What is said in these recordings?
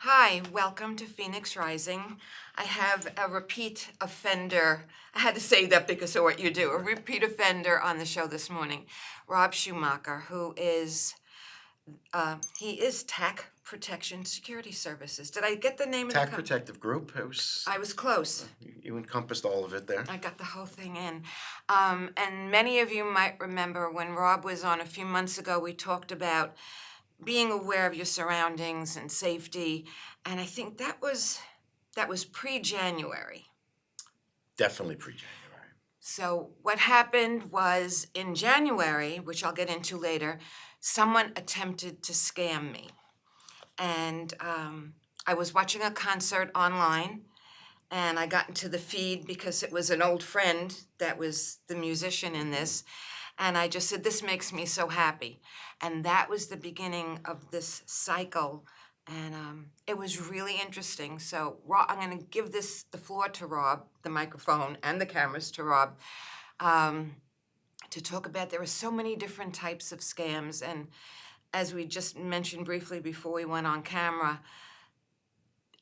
Hi, welcome to Phoenix Rising. I have a repeat offender. I had to say that because of what you do. A repeat offender on the show this morning, Rob Schumacher, who is he is Tech Protection Security Services. Did I get the name of the TAC company? Protective Group. It was I was close. you encompassed all of it there. I got the whole thing in. And many of you might remember when Rob was on a few months ago, we talked about being aware of your surroundings and safety. And I think that was pre-January. Definitely pre-January. So what happened was in January, which I'll get into later, someone attempted to scam me. And I was watching a concert online and I got into the feed because it was an old friend that was the musician in this. And I just said, this makes me so happy. And that was the beginning of this cycle. And it was really interesting. So Rob, I'm going to give the floor to Rob, the microphone and the cameras to Rob, um, to talk about. There are so many different types of scams. And as we just mentioned briefly before we went on camera,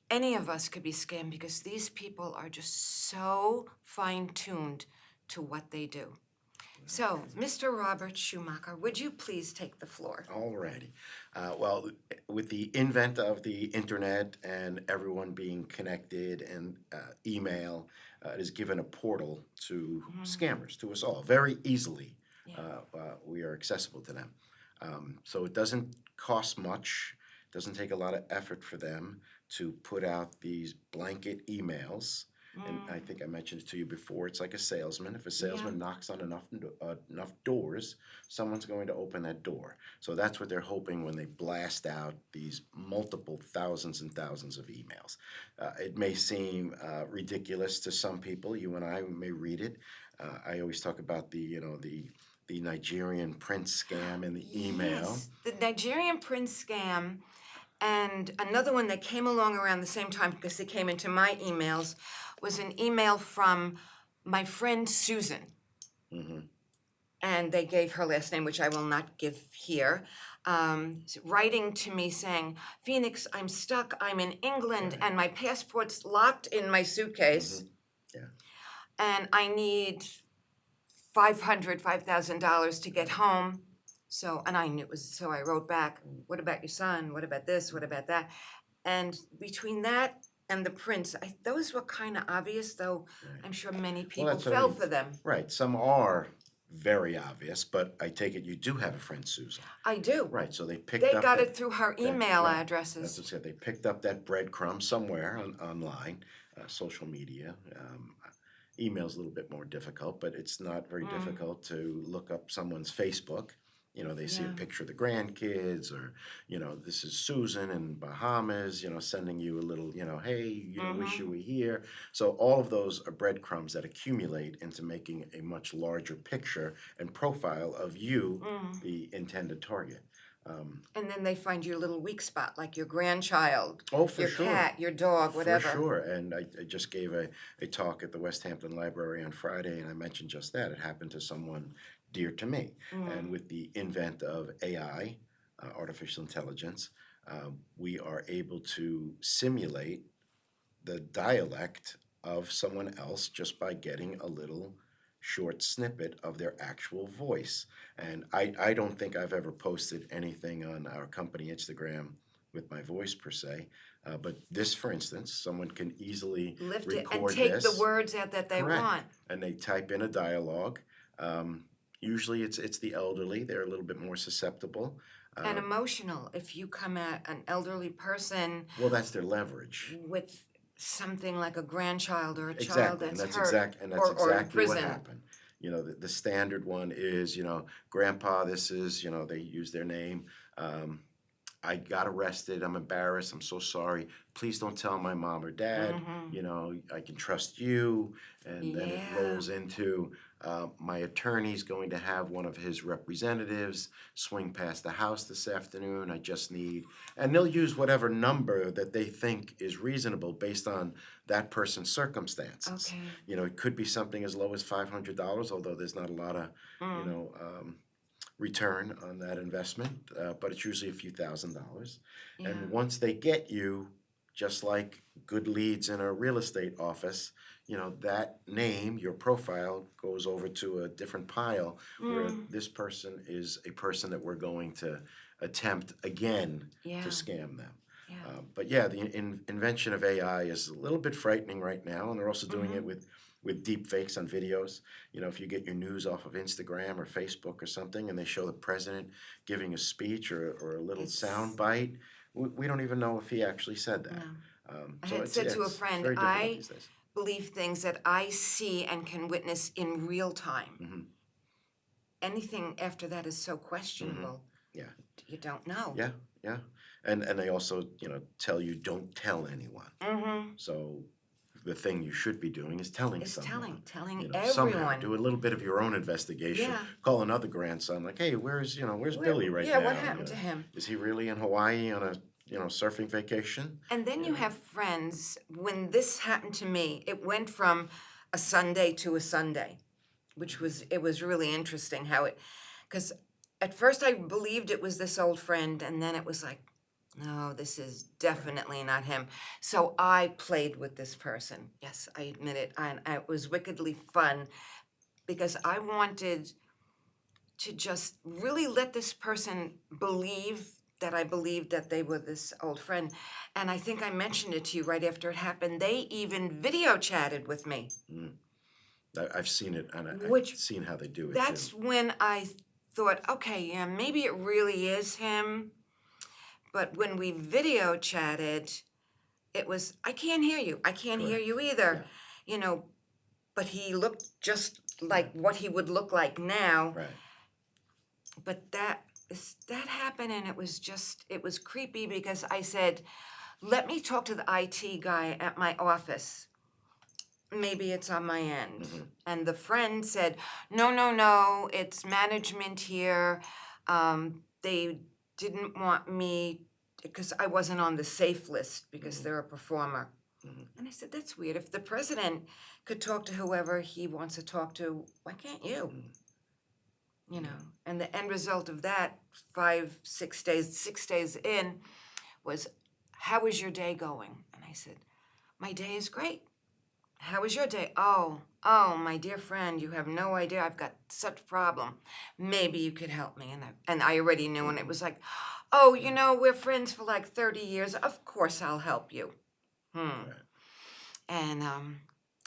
any of us could be scammed because these people are just so fine-tuned to what they do. So, Mr. Robert Schumacher, would you please take the floor? Alrighty. Well, with the invent of the internet and everyone being connected and email, it has given a portal to scammers, to us all, very easily. Yeah. We are accessible to them. So it doesn't cost much, doesn't take a lot of effort for them to put out these blanket emails. And I think I mentioned it to you before. It's like a salesman. If a salesman knocks on enough doors, someone's going to open that door. So that's what they're hoping when they blast out these multiple thousands and thousands of emails. It may seem ridiculous to some people. You and I may read it. I always talk about the Nigerian prince scam in the email. Yes, the Nigerian prince scam, and another one that came along around the same time because they came into my emails was an email from my friend Susan. Hmm. And they gave her last name, which I will not give here, writing to me saying, Phoenix, I'm stuck. I'm in England Right. and my passport's locked in my suitcase. Yeah. And I need $5,000 to get home. So, and I knew it was, so I wrote back, what about your son? What about this? What about that? And between that and the prince, those were kind of obvious, though Right. I'm sure many Well, people that's what I fell mean. for them. Right. Some are very obvious, but I take it you do have a friend, Susan. I do. Right. So they picked They up got that, it through her that email right. That's addresses. what I said. They picked up that breadcrumb somewhere online, social media. Email's a little bit more difficult, but it's not very difficult to look up someone's Facebook. They see a Yeah. picture of the grandkids, or this is Susan in Bahamas, sending you a little, hey, wish you were here. So all of those are breadcrumbs that accumulate into making a much larger picture and profile of you, the intended target. And then they find your little weak spot, like your grandchild, Oh, for your sure. cat, your dog, For whatever. sure. And I just gave a talk at the West Hampton Library on Friday, and I mentioned just that. It happened to someone dear to me. And with the invent of AI, artificial intelligence, we are able to simulate the dialect of someone else just by getting a little short snippet of their actual voice. And I don't think I've ever posted anything on our company Instagram with my voice per se. But this, for instance, someone can easily Lift it and record take the this. words out that they Correct. want. And they type in a dialogue. Usually it's the elderly. They're a little bit more susceptible. And emotional. If you come at an elderly person Well, that's their leverage. with something like a grandchild or a child Exactly, that's and that's hurt or in exactly what prison. happened. The standard one is, grandpa, this is, they use their name. Um, I got arrested. I'm embarrassed. I'm so sorry. Please don't tell my mom or dad. I can trust you. And then it Yeah. rolls into my attorney's going to have one of his representatives swing past the house this afternoon. I just need, and they'll use whatever number that they think is reasonable based on that person's circumstances. Okay. It could be something as low as $500, although there's not a lot of, return on that investment, but it's usually a few $1,000s. Yeah. And once they get you, just like good leads in a real estate office, that name, your profile, goes over to a different pile where this person is a person that we're going to attempt again to Yeah. scam them. Yeah. But yeah, the invention of AI is a little bit frightening right now, and they're also doing it with deep fakes on videos. If you get your news off of Instagram or Facebook or something, and they show the president giving a speech or a little sound It's bite, we don't even know if he actually said that. no. I So had it's said yeah, to a it's friend, very difficult I these days. believe things that I see and can witness in real time. Hmm. Anything after that is so Hmm. questionable. Yeah, You don't know. yeah, yeah, and they also tell you don't tell anyone. Mm-hmm. So the thing you should be doing is telling It's someone. telling Somehow everyone. do a little bit of your own investigation. Yeah. Call another grandson, like, hey, where's Where, Billy right yeah, what now? happened to him? Is he really in Hawaii on a surfing vacation? And then You you know, have friends. When this happened to me, it went from a Sunday to a Sunday, which was really interesting how it, because at first I believed it was this old friend, and then it was like, no, this is definitely not him. So I played with this person. Yes, I admit it, and it was wickedly fun because I wanted to just really let this person believe that I believed that they were this old friend. And I think I mentioned it to you right after it happened. They even video chatted with me, I've seen it, and I've which seen how they do it too. that's when I thought, okay, yeah, maybe it really is him. But when we video chatted, it was, I can't hear you. I can't hear Correct. you either. Yeah. You know, but he looked just like what he would look like now. Right. But that happened, and it was creepy because I said, let me talk to the IT guy at my office. Maybe it's on my end. Hmm. And the friend said, no, no, no, it's management here. They didn't want me because I wasn't on the safe list because they're a performer. And I said, that's weird. If the president could talk to whoever he wants to talk to, why can't you? And the end result of that 6 days in was, how is your day going? And I said, my day is great. How was your day? Oh, my dear friend, you have no idea. I've got such a problem. Maybe you could help me. And I already knew, and it was like, oh, we're friends for like 30 years. Of course I'll help you. Right. And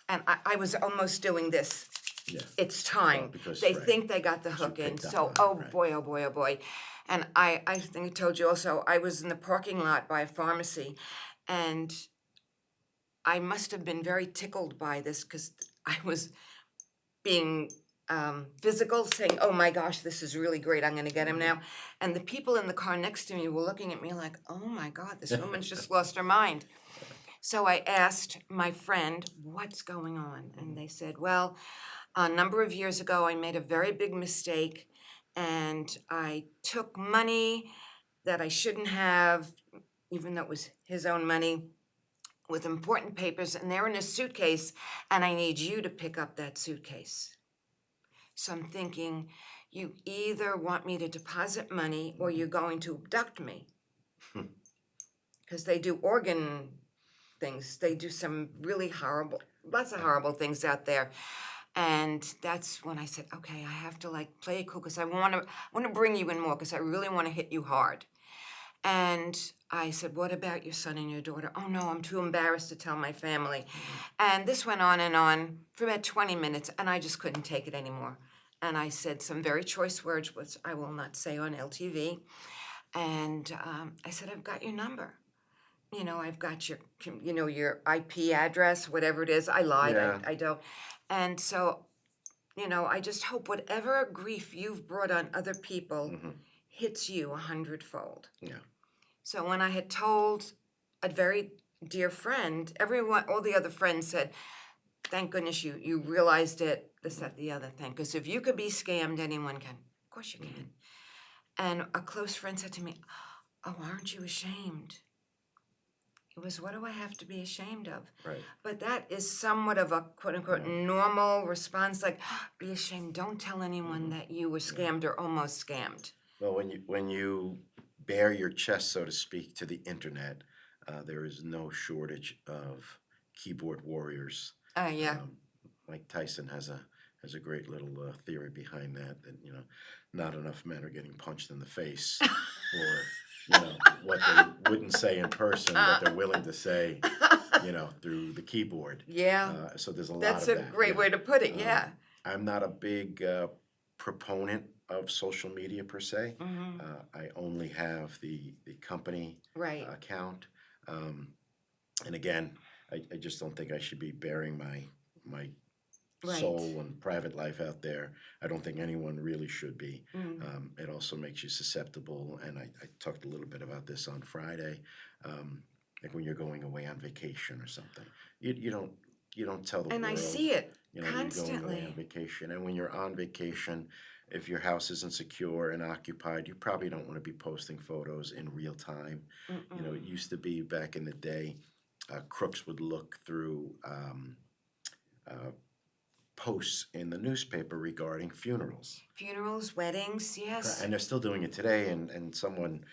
I was almost doing this. Yeah. It's Well, time. because They right, think they got the 'cause you hook in. picked up So, on it, oh right. boy, oh boy, oh boy. And I think I told you also, I was in the parking lot by a pharmacy, and I must have been very tickled by this because I was being physical, saying, oh my gosh, this is really great. I'm going to get him now. And the people in the car next to me were looking at me like, oh my God, this woman's just lost her mind. So I asked my friend, what's going on? And they said, well, a number of years ago, I made a very big mistake, and I took money that I shouldn't have, even though it was his own money, with important papers, and they're in a suitcase, and I need you to pick up that suitcase. So I'm thinking, you either want me to deposit money or you're going to abduct me. Because they do organ things. They do some really lots of horrible things out there. And that's when I said, okay, I have to like play it cool because I want to bring you in more because I really want to hit you hard. And I said, what about your son and your daughter? Oh no, I'm too embarrassed to tell my family. And this went on and on for about 20 minutes, and I just couldn't take it anymore. And I said some very choice words, which I will not say on LTV. And I said, I've got your number. I've got your IP address, whatever it is. I lied. Yeah. I don't. And so, I just hope whatever grief you've brought on other people hits you 100-fold. Yeah. So when I had told a very dear friend, all the other friends said, thank goodness you realized it, this, that, the other thing. Because if you could be scammed, anyone can. Of course you can. And a close friend said to me, oh, aren't you ashamed? It was, what do I have to be ashamed of? Right. But that is somewhat of a quote unquote normal response, like, be ashamed. Don't tell anyone that you were scammed or almost scammed. Well, when you bare your chest, so to speak, to the internet, there is no shortage of keyboard warriors. Yeah. Um, Mike Tyson has a great little theory behind that. That not enough men are getting punched in the face for what they wouldn't say in person, but they're willing to say through the keyboard. Yeah, So there's a lot that's of a that. great Yeah. way to put it. Um, Yeah. I'm not a big proponent of social media per se. Hmm. I only have the company Right. account. Um, and again, I just don't think I should be bearing my Right. soul and private life out there. I don't think anyone really should be. Mm. It also makes you susceptible, and I talked a little bit about this on Friday. Like when you're going away on vacation or something, you don't tell the And I world, see it that you're going away on constantly. vacation. And when you're on vacation, if your house isn't secure and occupied, you probably don't want to be posting photos in real time. It Mm-mm. used to be back in the day, crooks would look through uh, posts in the newspaper regarding funerals. Funerals, weddings, yes. And they're still doing it today. And someone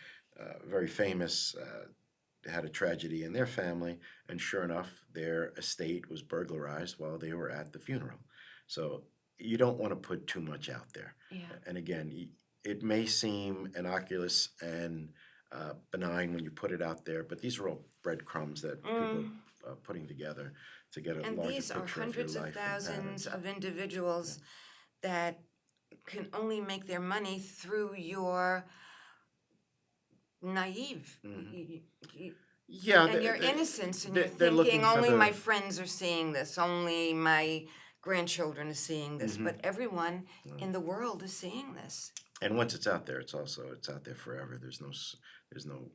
very famous had a tragedy in their family, and sure enough, their estate was burglarized while they were at the funeral. So you don't want to put too much out there. Yeah. And again, it may seem innocuous and benign when you put it out there, but these are all breadcrumbs that people Mm. are putting together to get a And larger these are picture of your hundreds of life and thousands patterns. of Yeah. individuals that can only make their money through your naive Mhm. y- y- Yeah, and your innocence, and you're they're thinking looking for only my the. friends are seeing this, only my grandchildren are seeing this, Hmm. but everyone in the world is seeing this. And once it's out there, it's out there forever. There's no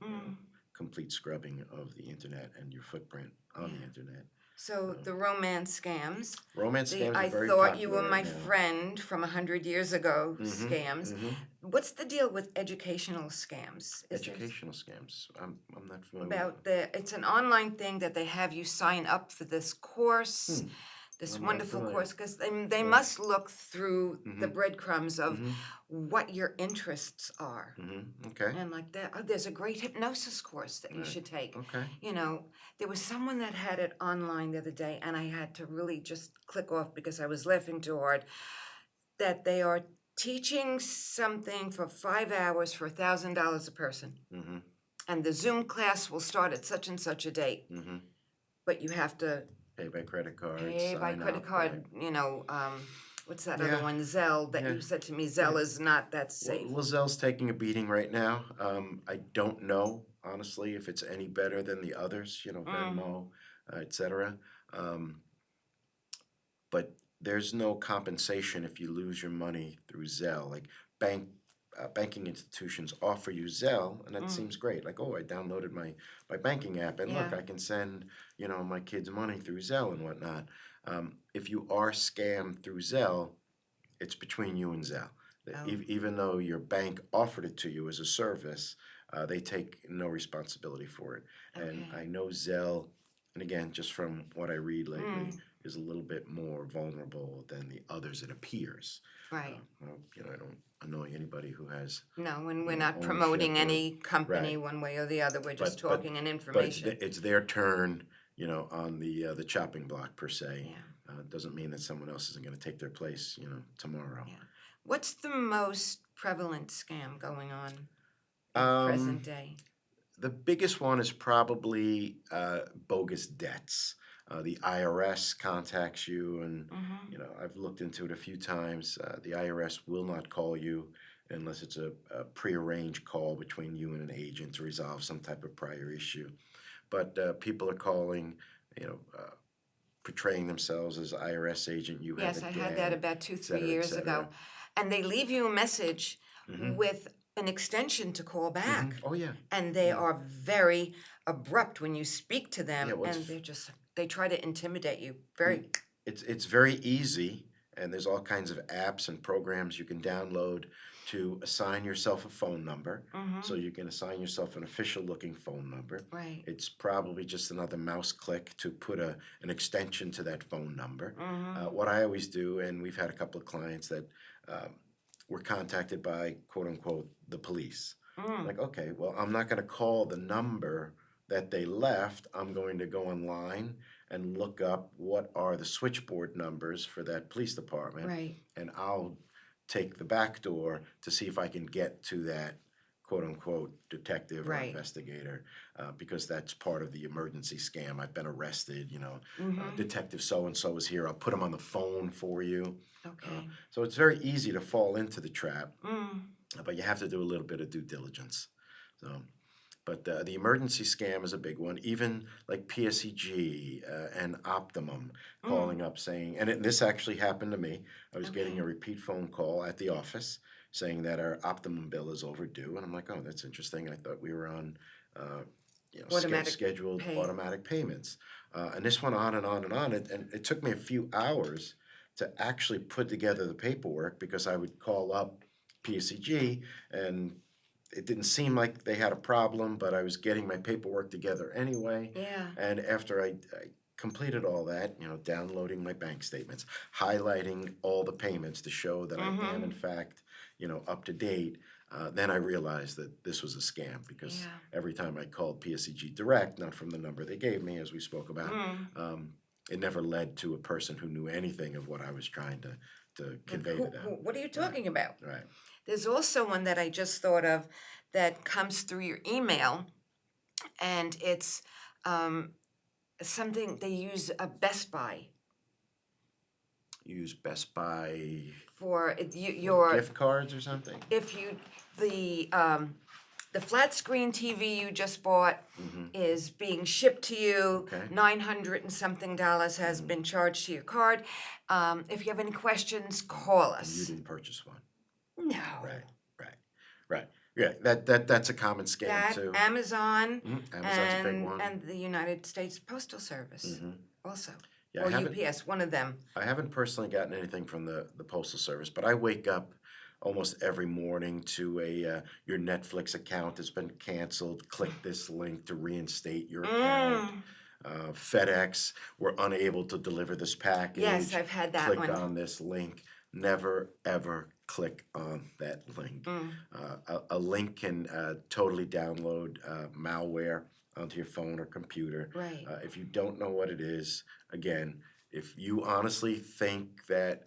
Mm. complete scrubbing of the internet and your footprint on the Yeah. internet. So Um, the romance scams, Romance the scams are I very thought you popular were right my now. friend from 100 years ago Hmm. scams. Hmm. What's the deal with educational scams? Is there Educational scams. I'm not familiar with about it's an online thing that they have you sign up for this course, them. this I'm not wonderful familiar. course, because they Yeah. must look through the Hmm. breadcrumbs of Hmm. what your interests are. Okay. And like that, there's a great hypnosis course that you Right. should take. Okay. There was someone that had it online the other day, and I had to really just click off because I was laughing too hard. That they are teaching something for 5 hours for $1,000 a person, Hmm. and the Zoom class will start at such and such a date, Hmm. but you have to Pay by credit card, pay by sign credit up, right? card. What's that other Yeah. one? Zelle. That Yeah. you said to me, Yeah. Zelle is not that Well, safe. Lazelle's taking a beating right now. I don't know, honestly, if it's any better than the others, Mm, Venmo, et cetera. Um, but there's no compensation if you lose your money through Zelle. Like banking institutions offer you Zelle, and that mm, seems great. Like, oh, I downloaded my banking app, and look, yeah. I can send my kids money through Zelle and whatnot. If you are scammed through Zelle, it's between you and Zelle. Oh, Even though your bank offered it to you as a service, they take no responsibility for it. And okay. I know Zelle, and again, just from what I read lately, Mm, is a little bit more vulnerable than the others, it appears. right. Well, I don't annoy anybody who has, No, and we're not ownership promoting or any company right. one way or the other. We're just But but talking an but information. it's their turn, on the chopping block per se. Yeah, Doesn't mean that someone else isn't going to take their place, tomorrow. yeah. What's the most prevalent scam going on in the present Um, day? the biggest one is probably bogus debts. The IRS contacts you, and Mm-hmm. I've looked into it a few times. The IRS will not call you unless it's a prearranged call between you and an agent to resolve some type of prior issue. But people are calling, you know, uh, portraying themselves as IRS agent. You have a Yes, I had that debt, about two, et three cetera, et years ago. cetera. And they leave you a message Hmm. with an extension to call Hmm. back. Oh yeah, And they yeah, are very abrupt when you speak to yeah. them, and they try to intimidate you. Mm, Very, it's very easy, and there's all kinds of apps and programs you can download to assign yourself a phone number. mm-hmm, So you can assign yourself an official looking phone number. right, It's probably just another mouse click to put an extension to that phone number. mm-hmm, What I always do, and we've had a couple of clients that um, were contacted by quote unquote the police. mm, Like, okay, well, I'm not going to call the number that they left, I'm going to go online and look up what are the switchboard numbers for that police department, Right. and I'll take the back door to see if I can get to that quote unquote detective or Right. investigator, because that's part of the emergency scam. I've been arrested, Mm-hmm. detective so and so is here. I'll put him on the phone for you. Okay. So it's very easy to fall into the trap, Mm. but you have to do a little bit of due diligence. So, but the emergency scam is a big one. Even like PSEG and Optimum Mm. calling up saying, and this actually happened to me. I was getting Okay. a repeat phone call at the office saying that our Optimum bill is overdue, and I'm like, oh, that's interesting. I thought we were on, uh, Automatic scheduled pay. automatic payments, and this went on and on and on. And it took me a few hours to actually put together the paperwork because I would call up PSEG and it didn't seem like they had a problem, but I was getting my paperwork together anyway. Yeah. And after I completed all that, downloading my bank statements, highlighting all the payments to show that I am, in Mm-hmm. fact, up to date, then I realized that this was a scam because Yeah. every time I called PSEG Direct, not from the number they gave me, as we spoke about, Mm. it never led to a person who knew anything of what I was trying to Like convey to them. what are you Right, talking about? right. There's also one that I just thought of that comes through your email, and it's um, something they use a Best Buy Use Best Buy for what, your gift cards or something? if you the flat screen TV you just bought Mm-hmm. is being shipped to you. Okay. $900 and something has been charged to your card. If you have any questions, call And you us. didn't purchase one. No. Right, right, right. Yeah, that's a common scam That too. Amazon Amazon's a big one. and the United States Postal Service Mm-hmm. also. Yeah, Or UPS, one of them. I haven't personally gotten anything from the Postal Service, but I wake up almost every morning to your Netflix account has been canceled. Click this link to reinstate your account. Mm. FedEx, we're unable to deliver this Yes, package. I've had that Click one. on this link. Never ever click on that link. Mm. A link can totally download malware onto your phone or computer. Right. If you don't know what it is, again, if you honestly think that,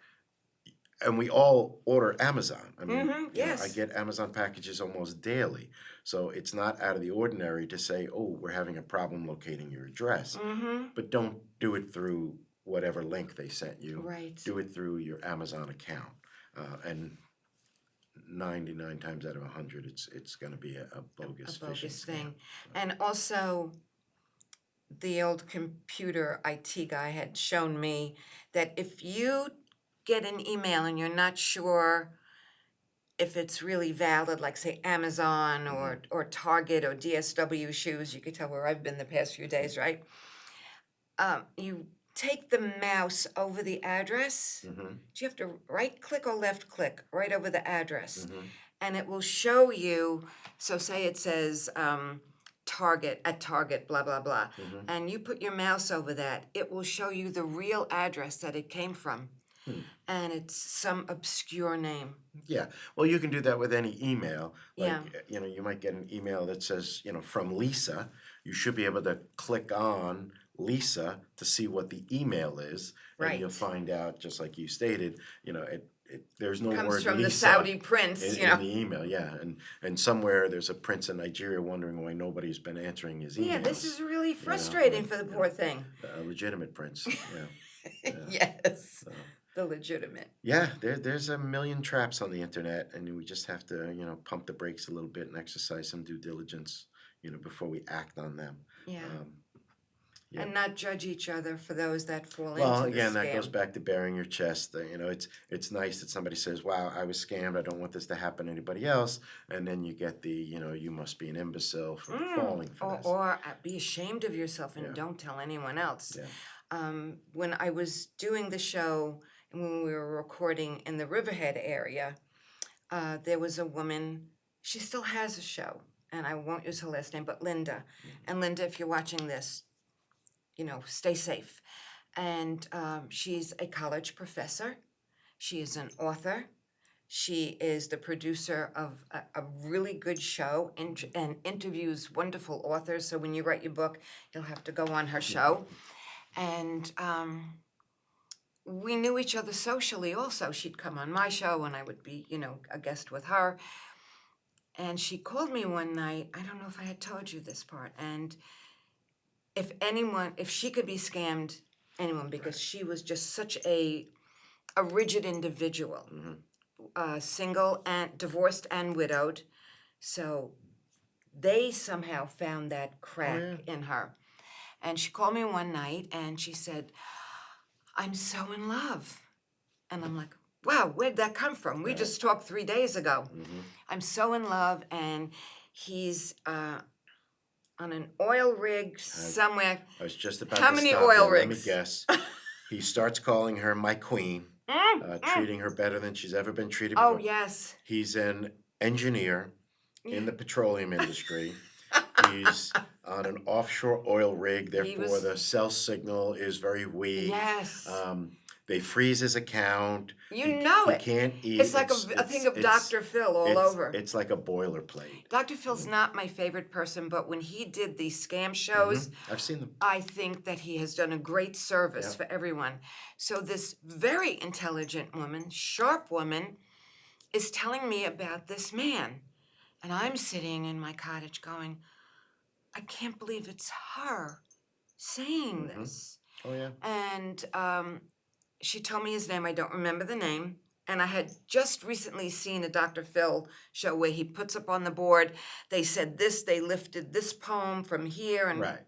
and we all order Amazon. I mean, Mm-hmm. I Yes. get Amazon packages almost daily. So it's not out of the ordinary to say, oh, we're having a problem locating your address. Mm-hmm. But don't do it through whatever link they sent you. Right. Do it through your Amazon account. And 99 times out of 100, it's going to be a bogus A phishing bogus scam. thing. And also, the old computer IT guy had shown me that if you get an email and you're not sure if it's really valid, like say Amazon or Target or DSW shoes, you could tell where I've been the past few days, right? You take the mouse over the address. Mm-hmm. You have to right click or left click right over the address, Mm-hmm. and it will show you. So say it says Target at Target, blah blah blah, Mm-hmm. and you put your mouse over that, it will show you the real address that it came from, and it's some obscure name. Yeah, well, you can do that with any email. Like, Yeah. you might get an email that says, from Lisa. You should be able to click on Lisa to see what the email is, and you'll Right. find out, just like you stated, there's no Comes word from the Lisa Saudi prince, in the email. Yeah, and somewhere there's a prince in Nigeria wondering why nobody's been answering his emails. Yeah, this is really frustrating right, for the poor thing. a legitimate prince. Yeah, yeah. Yes, So. the legitimate. Yeah, there's a million traps on the internet, and we just have to, pump the brakes a little bit and exercise some due diligence, before we act on them. Yeah. Yeah. And not judge each other for those that fall Well, into the again, scam. that goes back to bearing your chest. It's nice that somebody says, "Wow, I was scammed. I don't want this to happen to anybody else," and then you get the, you must be an imbecile for falling for this. Or be ashamed of yourself and Yeah. don't tell anyone else. Yeah. When I was doing the show and when we were recording in the Riverhead area, there was a woman, she still has a show, and I won't use her last name, but Linda. And Linda, if you're watching this, stay safe. And she's a college professor. She is an author. She is the producer of a really good show and interviews wonderful authors. So when you write your book, you'll have to go on her show. And we knew each other socially also. She'd come on my show and I would be, a guest with her. And she called me one night. I don't know if I had told you this part. And if she could be scammed, anyone, because she was just such a rigid individual, single and divorced and widowed. So they somehow found that crack in her. And she called me one night and she said, I'm so in love. And I'm like, wow, where'd that come from? We just talked 3 days ago. I'm so in love, and he's on an oil rig somewhere. I was just about How to many stop oil there. Let me rigs? guess. He starts calling her my queen, treating her better than she's ever been treated Oh, before. yes. He's an engineer in the petroleum industry. He's on an offshore oil rig, therefore the cell signal is very weak. Yes. They freeze his account. You know He it. can't eat. It's like a thing of Dr. Phil all over. It's like a boilerplate. Dr. Phil's not my favorite person, but when he did these scam shows, I've seen them. I think that he has done a great service for everyone. So this very intelligent woman, sharp woman, is telling me about this man. And I'm sitting in my cottage going, I can't believe it's her saying this. Oh, yeah. And she told me his name. I don't remember the name. And I had just recently seen a Dr. Phil show where he puts up on the board, they said this, they lifted this poem from here. And Right.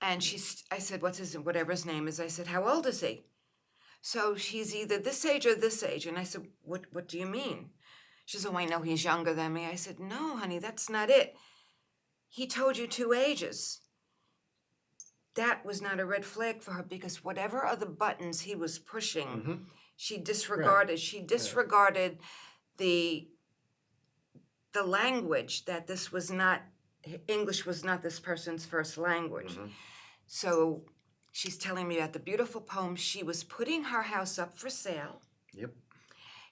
And I said, whatever his name is. I said, how old is he? So he's either this age or this age. And I said, what do you mean? She said, oh, I know he's younger than me. I said, no, honey, that's not it. He told you 2 ages. That was not a red flag for her because whatever other buttons he was pushing, she disregarded. Right. She disregarded the language, that this was not, English was not this person's first language. So she's telling me about the beautiful poem. She was putting her house up for sale. Yep.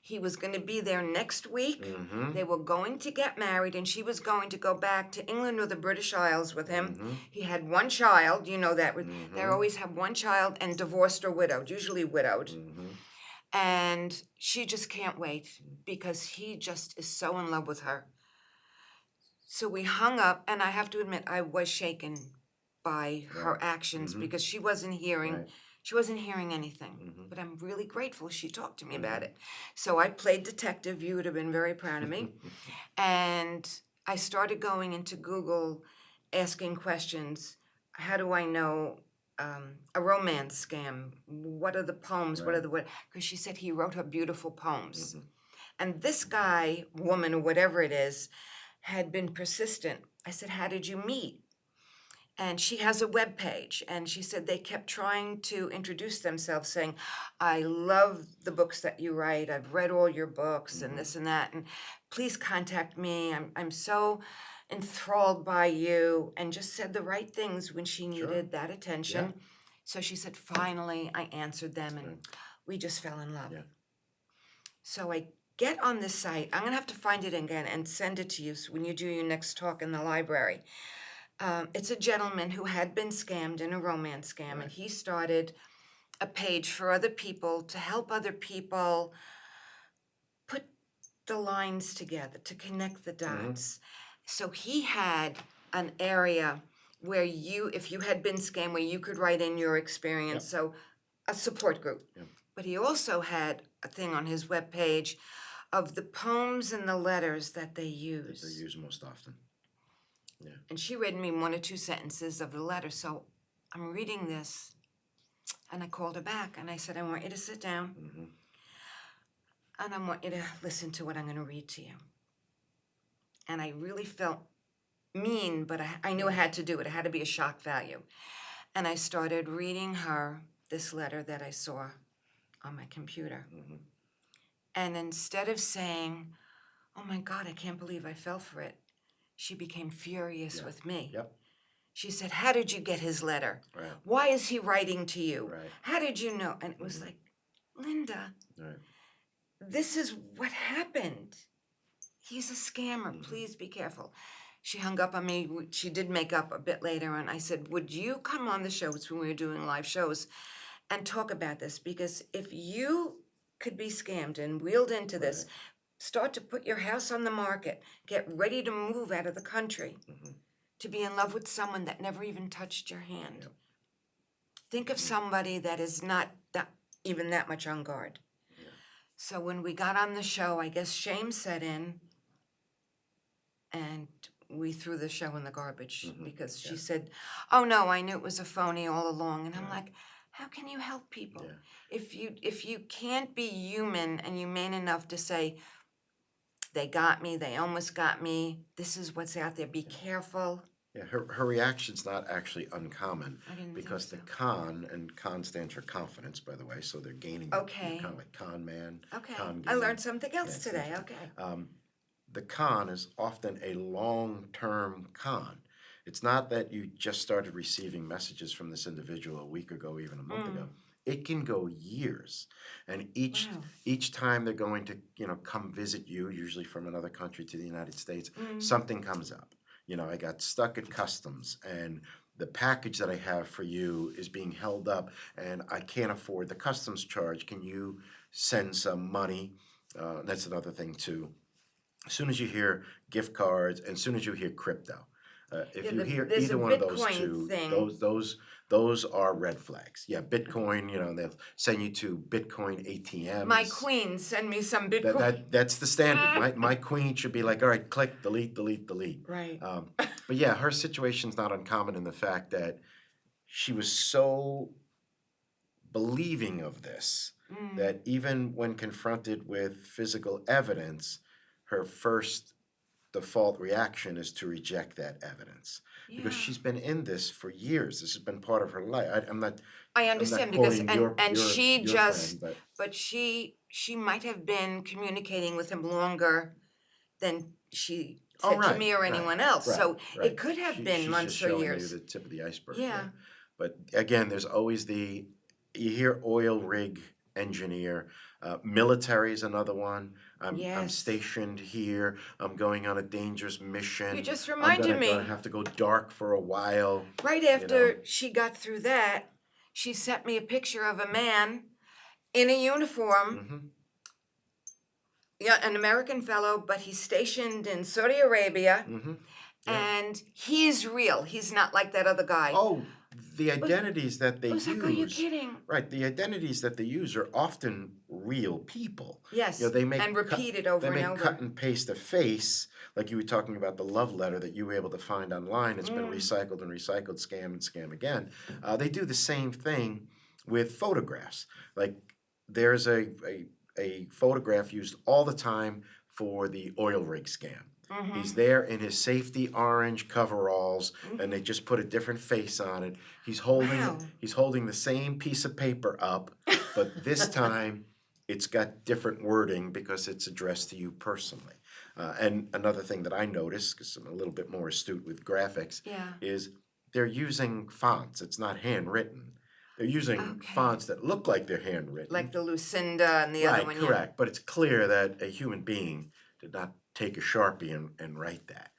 He was going to be there next week. They were going to get married, and she was going to go back to England or the British Isles with him. He had 1 child. You know that. They always have 1 child and divorced or widowed, usually widowed. And she just can't wait because he just is so in love with her. So we hung up, and I have to admit, I was shaken by her actions because she wasn't hearing anything. But I'm really grateful she talked to me about it. So I played detective. You would have been very proud of me. And I started going into Google, asking questions. How do I know a romance scam? What are the poems? What are the what? Because she said he wrote her beautiful poems. And this guy, woman, or whatever it is, had been persistent. I said, how did you meet? And she has a web page, and she said they kept trying to introduce themselves, saying, I love the books that you write. I've read all your books and this and that, and please contact me. I'm so enthralled by you, and just said the right things when she needed that attention. So she said, finally, I answered them, and we just fell in love. So I get on this site. I'm going to have to find it again and send it to you when you do your next talk in the library. It's a gentleman who had been scammed in a romance scam, and he started a page for other people to help other people put the lines together, to connect the dots. So he had an area where if you had been scammed, where you could write in your experience, so a support group. But he also had a thing on his webpage of the poems and the letters that they use. That they use most often. And she read me 1 or 2 sentences of the letter. So I'm reading this, and I called her back, and I said, I want you to sit down, and I want you to listen to what I'm going to read to you. And I really felt mean, but I knew I had to do it. It had to be a shock value. And I started reading her this letter that I saw on my computer. And instead of saying, oh my God, I can't believe I fell for it, she became furious with me. She said, how did you get his letter? Why is he writing to you? How did you know? And it was like, Linda, this is what happened. He's a scammer. Mhm. Please be careful. She hung up on me. She did make up a bit later, and I said, would you come on the shows when we were doing live shows and talk about this? Because if you could be scammed and wheeled into this, Right. start to put your house on the market, get ready to move out of the country, Mhm. to be in love with someone that never even touched your hand. Yep. Think of Mhm. somebody that is not even that much on guard. Yeah. So when we got on the show, I guess shame set in, and we threw the show in the garbage Mhm. because she Yeah. said, "Oh no, I knew it was a phony all along." And I'm Right. like, "How can you help people Yeah. if you can't be human and humane enough to say they got me, they almost got me. This is what's out there. Be Yeah. careful." Yeah, her reaction's not actually uncommon I didn't think because so. the con, and con stands for confidence, by the way, so they're gaining kind Okay, of like con man, okay. con I game. learned something Yeah, else it's today. interesting. Okay. The con is often a long-term con. It's not that you just started receiving messages from this individual a week ago, even a month ago. Mm, It can go years, and wow. each time they're going to come visit you, usually from another country to the United States, Mm, something comes up. I got stuck at customs, and the package that I have for you is being held up, and I can't afford the customs charge. Can you send some money? That's another thing too. As soon as you hear gift cards, and as soon as you hear crypto, if yeah, you hear there's a either one of those Bitcoin two, thing. those are red flags. Yeah, Bitcoin. They'll send you to Bitcoin My ATMs. queen send me some That Bitcoin. that that's the standard. My queen should be like, all right, click, delete, delete, delete. Right. Um, but yeah, her situation's not uncommon in the fact that she was so believing of this Mm, that even when confronted with physical evidence, her first default reaction is to reject that evidence because yeah. she's been in this for years. This has been part of her life. I I'm not understand because quoting and she your friend, just but but she might have been communicating with him longer than she oh said to right, me or right, anyone else. right, So it right. could have been She's just months or showing you years. the tip of the iceberg. Yeah, Yeah. but again, there's always you hear oil rig engineer. Military is another one. I'm Yes. stationed here. I'm going on a dangerous You mission. just I'm reminded gonna me. have to go dark for a while. Right You know. after she got through that, she sent me a picture of a man in a uniform. Hmm. Yeah, an American fellow, but he's stationed in Saudi Arabia, Hmm. Yeah. and he's real. He's not like that other guy. Oh, the It was, identities that they it was like, are you use, kidding? right? The identities that they use are often real people. Yes, They and make repeat it they over and make cut over. and paste a face, like you were talking about the love letter that you were able to find online. It's been Mm, recycled and recycled, scam and scam again. They do the same thing with photographs. Like there's a photograph used all the time for the oil rig scam. He's mm-hmm, there in his safety orange coveralls, and they mm-hmm. just put a different face on it. Wow. He's holding the same piece of paper up, but this time it's got different wording because it's addressed to you personally. And another thing that I noticed, because I'm a little bit more astute with graphics, Yeah. is they're using fonts. It's not handwritten. They're using Okay. fonts that look like they're handwritten. Like the Lucinda and the other Right, one, yeah. correct. But it's clear that a human being did not take a Sharpie and write that.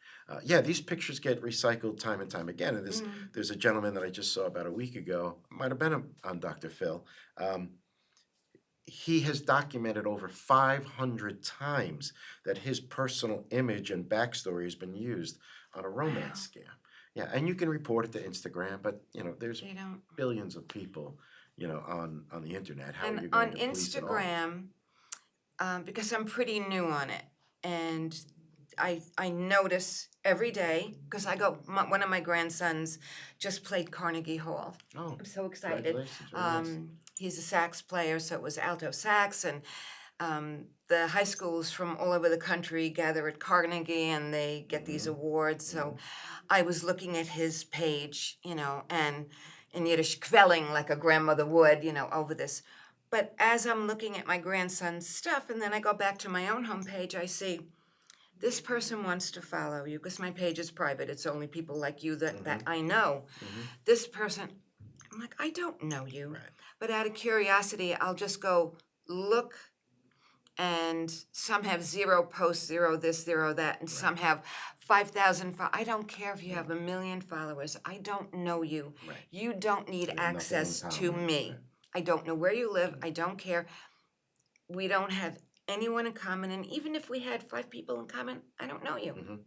Yeah, these pictures get recycled time and time again. And Mm. there's a gentleman that I just saw about a week ago, might have been on Dr. Phil. Um, he has documented over 500 times that his personal image and backstory has been used on a Wow. romance scam. Yeah, and you can report it to Instagram, but there's They don't. billions of people, on the internet. How are And you going on to police it all? Instagram, because I'm pretty new on it, and I notice every day because one of my grandsons just played Carnegie Hall. Oh, I'm so excited. congratulations, very nice. He's a sax player, so it was alto sax, and the high schools from all over the country gather at Carnegie, and they get these Hmm. awards. Hmm. So I was looking at his page, and in Yiddish, quelling like a grandmother would, over this. But as I'm looking at my grandson's stuff, and then I go back to my own homepage, I see this person wants to follow you because my page is private. It's only people like you that Hmm. I know. Hmm. This person, I'm like, I don't know you. Right. But out of curiosity, I'll just go look and some have 0 posts, 0 this, 0 that, and some have 5,000. I don't care if you have 1 million followers. I don't know you. Right. You don't need We have nothing in access to common, me. right. I don't know where you live. I don't care. We don't have anyone in common, and even if we had 5 people in common, I don't know you. Mhm.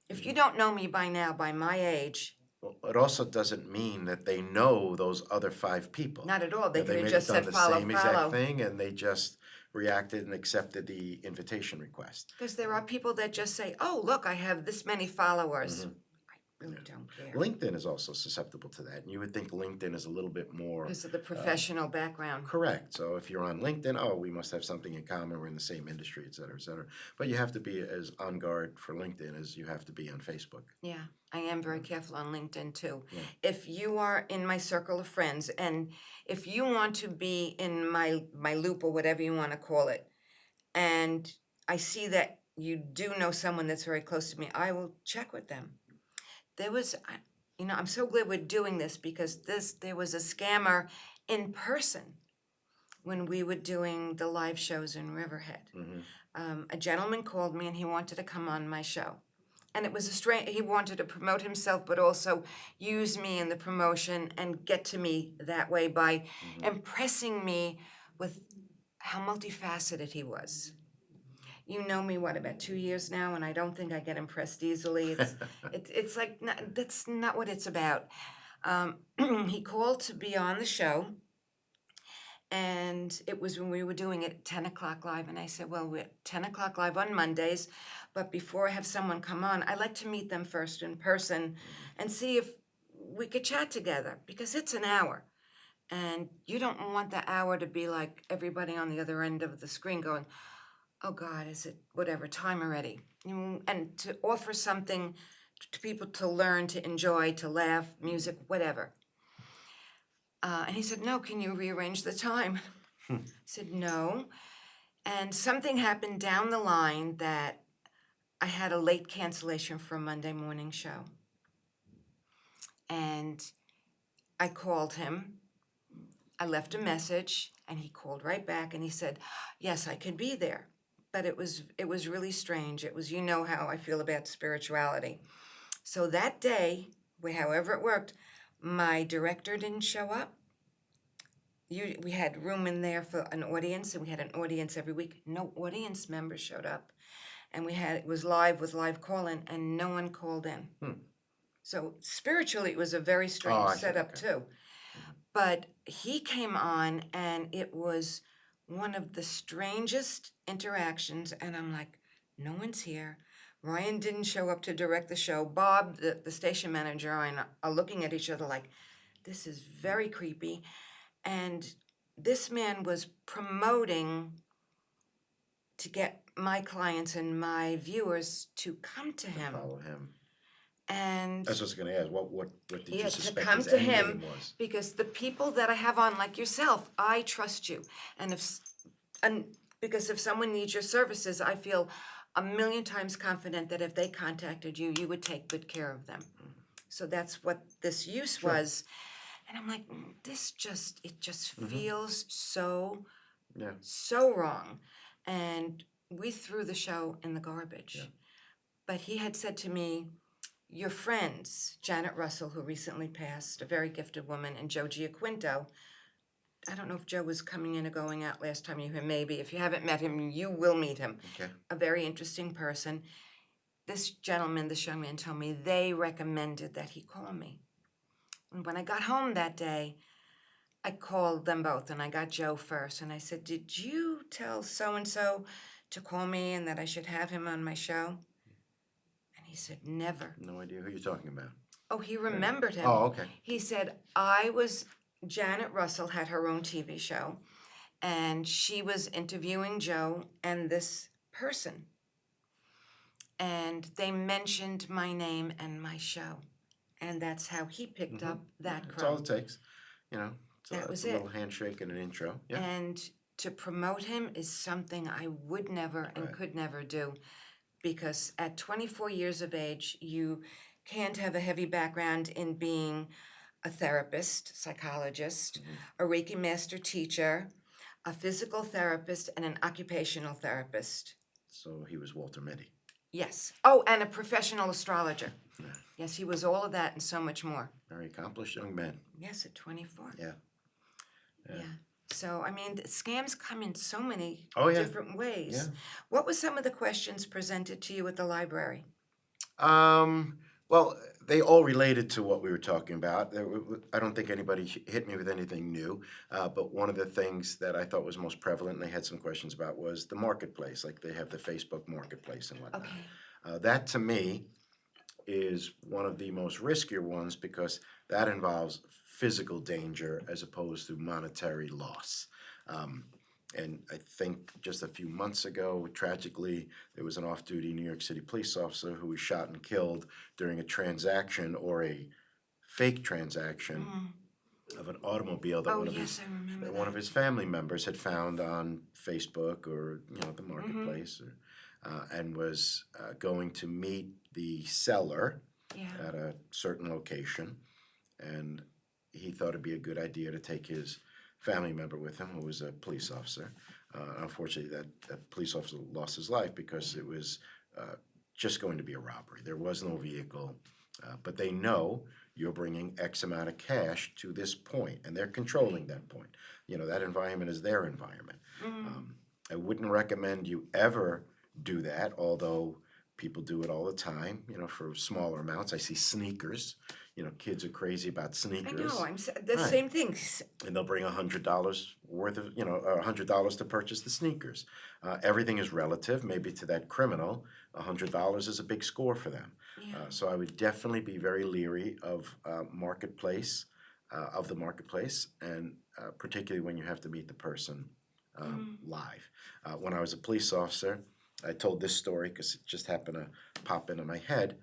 If you don't know me by now, by my age, Well, it also doesn't mean that they know those other 5 people. not at all. They You know, could have may have just done said the follow, same exact follow. thing, and they just reacted and accepted the invitation request. Because there are people that just say, oh, look, I have this many followers. Mhm. I really don't care. LinkedIn is also susceptible to that, and you would think LinkedIn is a little bit more Because of the professional background. correct. So if you're on LinkedIn, oh, we must have something in common. We're in the same industry, et cetera, et cetera. But you have to be as on guard for LinkedIn as you have to be on Facebook. Yeah, I am very careful on LinkedIn too. Yeah. If you are in my circle of friends, and if you want to be in my loop or whatever you want to call it, and I see that you do know someone that's very close to me, I will check with them. There was, I'm so glad we're doing this because there was a scammer in person when we were doing the live shows in Riverhead. A gentleman called me and he wanted to come on my show. And it was he wanted to promote himself, but also use me in the promotion and get to me that way by impressing me with how multifaceted he was. You know me, what, about 2 years now, and I don't think I get impressed easily. It's like, that's not what it's about. He called to be on the show, and it was when we were doing it at 10 o'clock live, and I said, well, we're at 10 o'clock live on Mondays, but before I have someone come on, I like to meet them first in person and see if we could chat together, because it's an hour. And you don't want the hour to be like everybody on the other end of the screen going, oh God, is it whatever time already? And to offer something to people to learn, to enjoy, to laugh, music, whatever. And he said, no, can you rearrange the time? I said, no. And something happened down the line that I had a late cancellation for a Monday morning show. And I called him. I left a message, and he called right back, and he said, yes, I could be there. But it was really strange. It was, you know how I feel about spirituality. So that day, however it worked, my director didn't show up. We had room in there for an audience, and we had an audience every week. No audience members showed up, and it was live with live call-in, and no one called in. So spiritually, it was a very strange I see, setup okay. too. But he came on, and it was one of the strangest interactions, and I'm like, no one's here. Ryan didn't show up to direct the show. Bob, the station manager, and I are looking at each other like, this is very creepy. And this man was promoting to get my clients and my viewers to come to him. Follow him. And That's what I was going to ask. What did you to suspect come his to end him, game was? because the people that I have on, like yourself, I trust you. And because if someone needs your services, I feel a million times confident that if they contacted you, you would take good care of them. So that's what this use was. And I'm like, it just feels so, Yeah. so wrong. And we threw the show in the garbage. But he had said to me, your friends, Janet Russell, who recently passed, a very gifted woman, and Joe Giaquinto. I don't know if Joe was coming in or going out last time you were, maybe. If you haven't met him, you will meet him. Okay. A very interesting person. This gentleman, this young man, told me they recommended that he call me. And when I got home that day, I called them both, and I got Joe first, and I said, did you tell so-and-so to call me and that I should have him on my show? And he said, never. No idea who you're talking about. Oh, he remembered him. Oh, okay. He said, Janet Russell had her own TV show, and she was interviewing Joe and this person. And they mentioned my name and my show. And that's how he picked up that That's all crumb. it takes. You know, That it's was a it. little handshake and an intro. Yeah. And to promote him is something I would never and Right. could never do, because at 24 years of age, you can't have a heavy background in being a therapist, psychologist, a Reiki master teacher, a physical therapist, and an occupational therapist. So he was Walter Mitty. Yes. Oh, and a professional astrologer. Yeah. Yes, he was all of that and so much more. Very accomplished young man. Yes, at 24. Yeah. Yeah. So, I mean, the scams come in so many Oh yeah. different ways. Yeah. What were some of the questions presented to you at the library? Um, well, they all related to what we were talking about. I don't think anybody hit me with anything new. But one of the things that I thought was most prevalent, and they had some questions about, was the marketplace. Like they have the Facebook marketplace and whatnot. Okay. That to me is one of the most riskier ones because that involves physical danger as opposed to monetary loss. Um, and I think just a few months ago, tragically, there was an off duty New York City police officer who was shot and killed during a transaction or a fake transaction of an automobile that Oh, yes, I remember one of that. his family members had found on Facebook or the Mm-hmm. marketplace, and was going to meet the seller Yeah. at a certain location, and he thought it'd be a good idea to take his family member with him, who was a police officer. Unfortunately, that police officer lost his life because it was just going to be a robbery. There was no vehicle, but they know you're bringing X amount of cash to this point, and they're controlling that point. That environment is their environment. I wouldn't recommend you ever do that, although people do it all the time, for smaller amounts. I see sneakers. Kids are crazy about I sneakers. know. The Right. same thing. And they'll bring $100 worth of, $100 to purchase the sneakers. Everything is relative. Maybe to that criminal, $100 is a big score for them. Yeah. So I would definitely be very leery of marketplace, of the marketplace, and particularly when you have to meet the person live. When I was a police officer, I told this story because it just happened to pop into my head.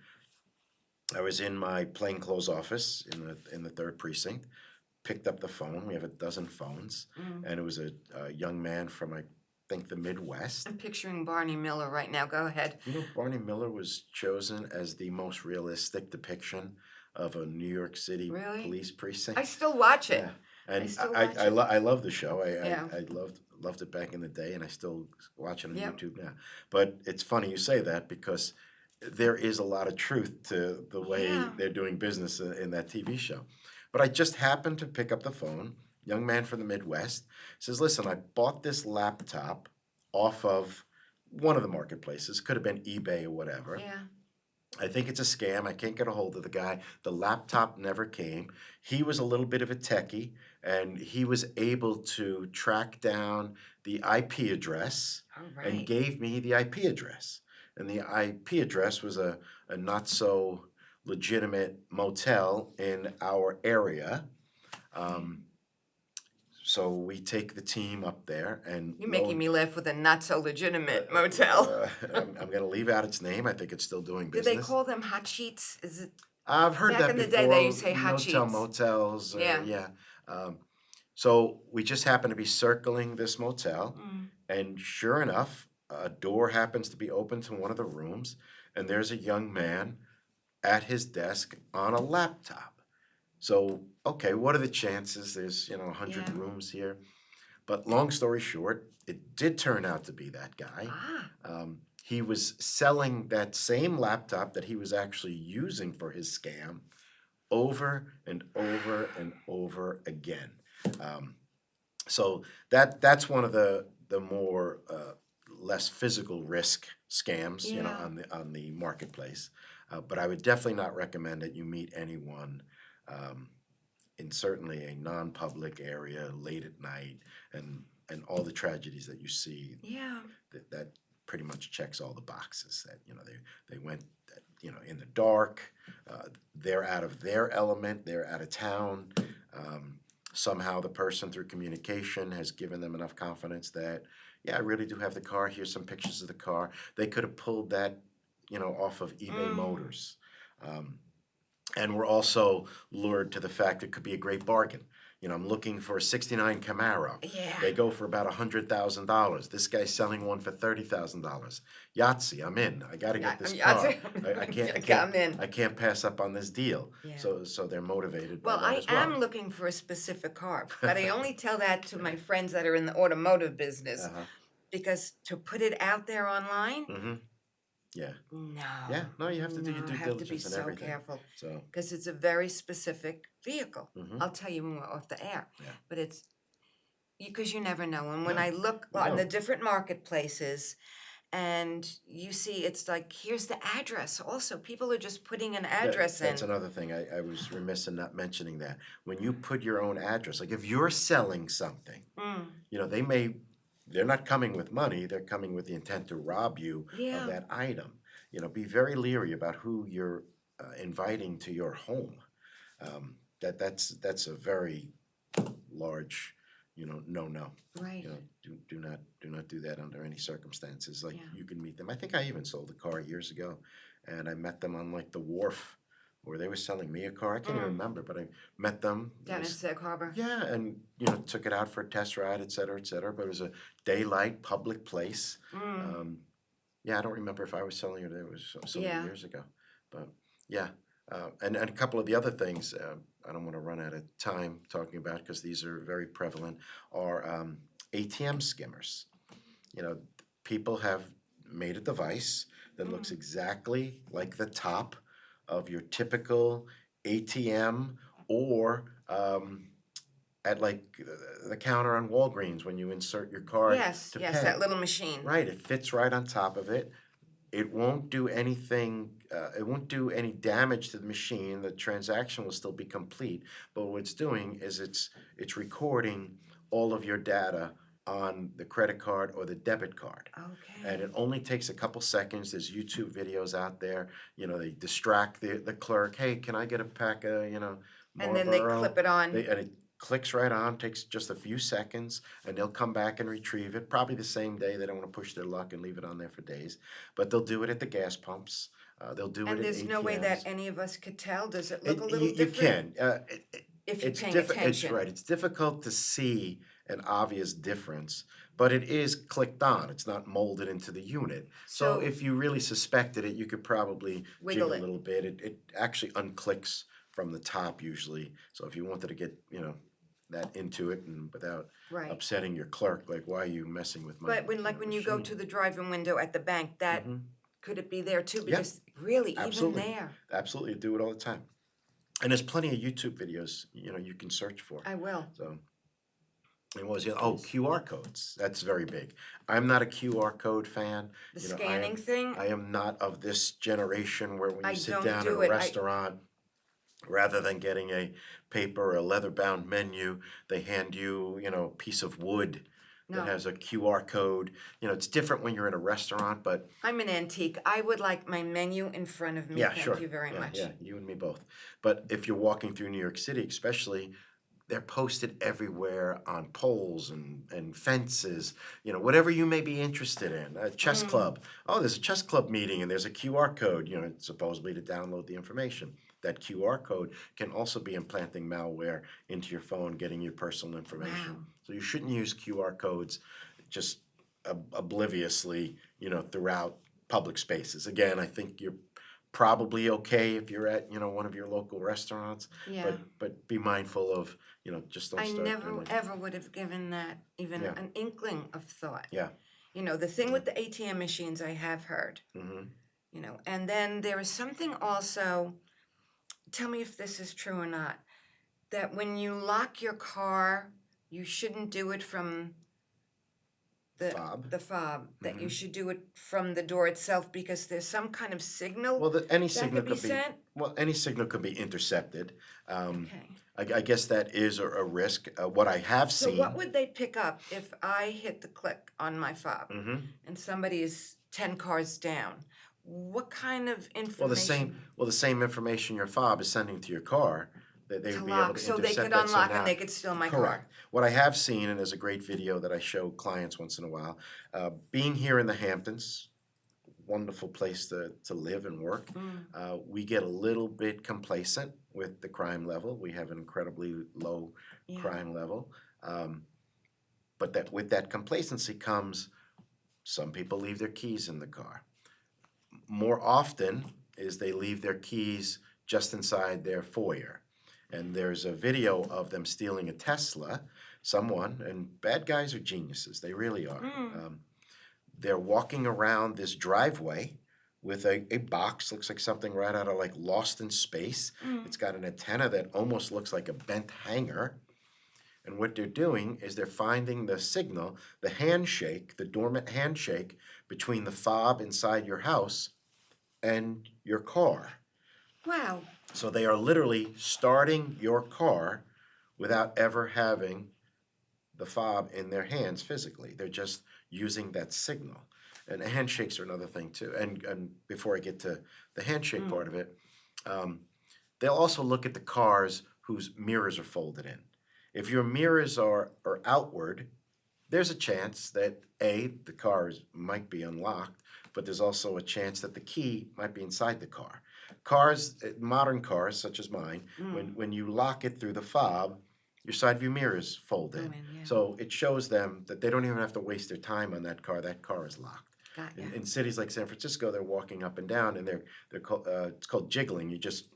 I was in my plainclothes office in the third precinct, picked up the phone. We have a dozen phones, and it was a young man from I think the Midwest. I'm picturing Barney Miller right now. Go ahead. Barney Miller was chosen as the most realistic depiction of a New York City Really? police precinct. I still watch it. Yeah, and still I watch I, it. I love the show. Yeah. I loved it back in the day, and I still watch it on Yep. YouTube now. But it's funny you say that because there is a lot of truth to the way Yeah. they're doing business in that TV show. But I just happened to pick up the phone. Young man from the Midwest says, "Listen, I bought this laptop off of one of the marketplaces. Could have been eBay or whatever. Yeah. I think it's a scam. I can't get a hold of the guy. The laptop never came. He was a little bit of a techie, and he was able to track down the IP address All and right. gave me the IP address. And the IP address was a not so legitimate motel in our area. So we take the team up there, and You're making me laugh with a not so legitimate motel. I'm going to leave out its name. I think it's still doing Did business. they call them hot sheets? Is it? I've heard Back that in the before. day, they used to say hot no-tell sheets. motels. Yeah. Yeah. So we just happen to be circling this motel, and sure enough, a door happens to be open to one of the rooms, and there's a young man at his desk on a laptop. So, okay, what are the chances? There's 100 Yeah. rooms here. But long story short, it did turn out to be that guy. He was selling that same laptop that he was actually using for his scam over and over and over again. So that's one of the more less physical risk scams, Yeah. on the marketplace. But I would definitely not recommend that you meet anyone in certainly a non-public area late at night, and all the tragedies that you see. Yeah. That pretty much checks all the boxes. That they went in the dark. They're out of their element. They're out of town. Somehow the person through communication has given them enough confidence that, yeah, I really do have the car. Here's some pictures of the car. They could have pulled that off of eBay Motors. And we're also lured to the fact it could be a great bargain. You know, I'm looking for a '69 Camaro. Yeah. They go for about $100,000. This guy's selling one for $30,000. Yahtzee, I'm in. I got to get this car. I'm in. I can't pass up on this deal. Yeah. So they're motivated by Well, that I as well. am looking for a specific car, but I only tell that to my friends that are in the automotive business Uh-huh. because to put it out there online, Mm-hmm. Yeah. no. Yeah. No, you have to do your No, due I have to be diligence and so everything. careful So. because it's a very specific vehicle. Mm-hmm. I'll tell you when we're off the air, Yeah. but it's because you never know. And when No, I look you on the don't. different marketplaces, and you see it's like here's the address. Also, people are just putting an address That's in. another thing. I was remiss in not mentioning that. When you put your own address, like if you're selling something, Mm, you know, they're not coming with money, they're coming with the intent to rob you of yeah, that item. You know, be very leery about who you're inviting to your home. That's a very large, no. right. You know, do not do that under any circumstances. Like Yeah. you can meet them. I think I even sold a car years ago, and I met them on like the wharf where they were selling me a car. I can't even remember, but I met them. Down in Sag Harbor. Yeah, and took it out for a test ride, et cetera, et cetera. But it was a daylight public place. Mm, Um, yeah, I don't remember if I was selling it. It was so many yeah. years ago, but yeah. And a couple of the other things I don't want to run out of time talking about because these are very prevalent are ATM skimmers. You know, people have made a device that looks exactly like the top of your typical ATM or at like the counter on Walgreens when you insert your card Yes, to yes, pay. that little machine. Right, it fits right on top of it. It won't do anything, it won't do any damage to the machine. The transaction will still be complete. But what it's doing is it's recording all of your data on the credit card or the debit card. And Okay. it only takes a couple seconds. There's YouTube videos out there. You know, they distract the clerk. Hey, can I get a pack of, And then they Marlboro? clip it on. And it clicks right on, takes just a few seconds, and they'll come back and retrieve it. Probably the same day. They don't want to push their luck and leave it on there for days. But they'll do it at the gas pumps. They'll do it And at there's no way ATMs. that any of us could tell. Does it look a little You different can. if you're It's paying It's attention? right. It's difficult to see an obvious difference, but it is clicked on. It's not molded into the unit. So So if you really suspected it, you could probably jig wiggle a it. little bit. It actually unclicks from the top usually. So if you wanted to get that into it and without Right. upsetting your clerk, like why are you messing with my But when you go to machine? the drive-in window at the bank, that Hmm. could it be there too? Yeah, Because really, even absolutely, there, absolutely, do it all the time. And there's plenty of YouTube videos you can search for. I will. So, and what was the QR codes? That's very big. I'm not a QR code fan. The You know, scanning thing, I am not of this generation where when you I sit don't down at a do it. restaurant, rather than getting a paper or a leather-bound menu, they hand you, a piece of wood that No, has a QR code. You know, it's different when you're in a restaurant, but I'm an antique. I would like my menu in front of me. yeah, Thank sure. you very Yeah, much. yeah, you and me both. But if you're walking through New York City, especially, they're posted everywhere on poles and fences, whatever you may be interested in. A chess club. Oh, there's a chess club meeting and there's a QR code, supposedly to download the information. That QR code can also be implanting malware into your phone, getting your personal information. Wow. So you shouldn't use QR codes just obliviously, throughout public spaces. Again, I think you're probably okay if you're at one of your local restaurants, Yeah. but be mindful of just don't I start never doing that. ever would have given that even Yeah. an inkling of thought. Yeah. The thing with the ATM machines I have heard, Mm-hmm. and then there is something also, tell me if this is true or not, that when you lock your car, you shouldn't do it from Fob. the fob, that you Mhm. should do it from the door itself because there's some kind of signal Well, any that signal could be could be sent. any signal could be intercepted. Okay. I guess that is a risk. What I have So seen. what would they pick up if I hit the click on my fob Mhm. and somebody is 10 cars down? What kind of Well, information the same information your fob is sending to your car, that they to would be able lock to so they intercept could that. So unlock and now, they could steal my car? correct. What I have seen, and there's a great video that I show clients once in a while, being here in the Hamptons, wonderful place to live and work. Mm. We get a little bit complacent with the crime level. We have an incredibly low Yeah. crime level. But that with that complacency comes some people leave their keys in the car. More often is they leave their keys just inside their foyer. And there's a video of them stealing a Tesla. Someone, and bad guys are geniuses, they really are. Mm. They're walking around this driveway with a box, looks like something right out of like Lost in Space. Mm. It's got an antenna that almost looks like a bent hanger. And what they're doing is they're finding the signal, the handshake, the dormant handshake between the fob inside your house and your car. Wow. So they are literally starting your car without ever having the fob in their hands physically. They're just using that signal. And handshakes are another thing too. And before I get to the handshake part of it, they'll also look at the cars whose mirrors are folded in. If your mirrors are outward, there's a chance that the cars might be unlocked, but there's also a chance that the key might be inside the car. Cars, modern cars such as mine, when you lock it through the fob, your side view mirrors fold in. Yeah. So it shows them that they don't even have to waste their time on that car. That car is locked. Got ya. In cities like San Francisco, they're walking up and down, and they're called, it's called jiggling. You just